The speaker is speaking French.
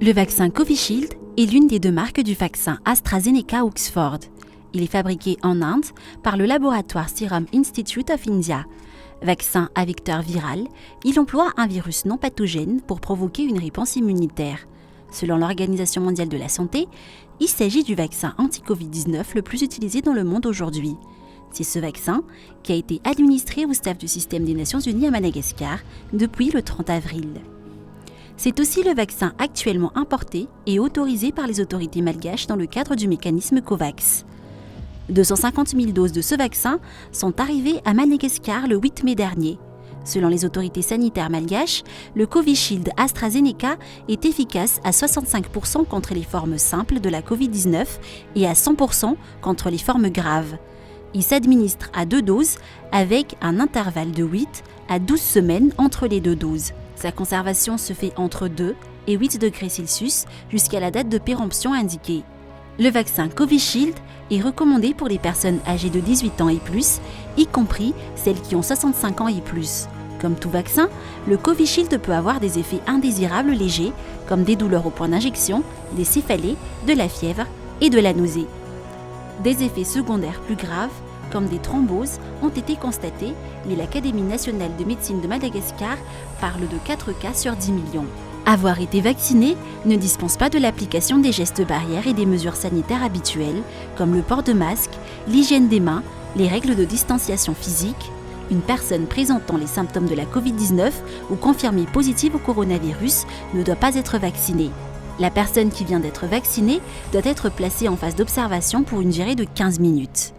Le vaccin Covishield est l'une des deux marques du vaccin AstraZeneca-Oxford. Il est fabriqué en Inde par le laboratoire Serum Institute of India. Vaccin à vecteur viral, il emploie un virus non pathogène pour provoquer une réponse immunitaire. Selon l'Organisation mondiale de la santé, il s'agit du vaccin anti-Covid-19 le plus utilisé dans le monde aujourd'hui. C'est ce vaccin qui a été administré au staff du système des Nations Unies à Madagascar depuis le 30 avril. C'est aussi le vaccin actuellement importé et autorisé par les autorités malgaches dans le cadre du mécanisme COVAX. 250 000 doses de ce vaccin sont arrivées à Madagascar le 8 mai dernier. Selon les autorités sanitaires malgaches, le Covishield AstraZeneca est efficace à 65% contre les formes simples de la Covid-19 et à 100% contre les formes graves. Il s'administre à 2 doses avec un intervalle de 8 à 12 semaines entre les 2 doses. Sa conservation se fait entre 2 et 8 degrés Celsius jusqu'à la date de péremption indiquée. Le vaccin Covishield est recommandé pour les personnes âgées de 18 ans et plus, y compris celles qui ont 65 ans et plus. Comme tout vaccin, le Covishield peut avoir des effets indésirables légers, comme des douleurs au point d'injection, des céphalées, de la fièvre et de la nausée. Des effets secondaires plus graves, comme des thromboses, ont été constatés, mais l'Académie nationale de médecine de Madagascar parle de 4 cas sur 10 millions. Avoir été vacciné ne dispense pas de l'application des gestes barrières et des mesures sanitaires habituelles, comme le port de masque, l'hygiène des mains, les règles de distanciation physique. Une personne présentant les symptômes de la Covid-19 ou confirmée positive au coronavirus ne doit pas être vaccinée. La personne qui vient d'être vaccinée doit être placée en phase d'observation pour une durée de 15 minutes.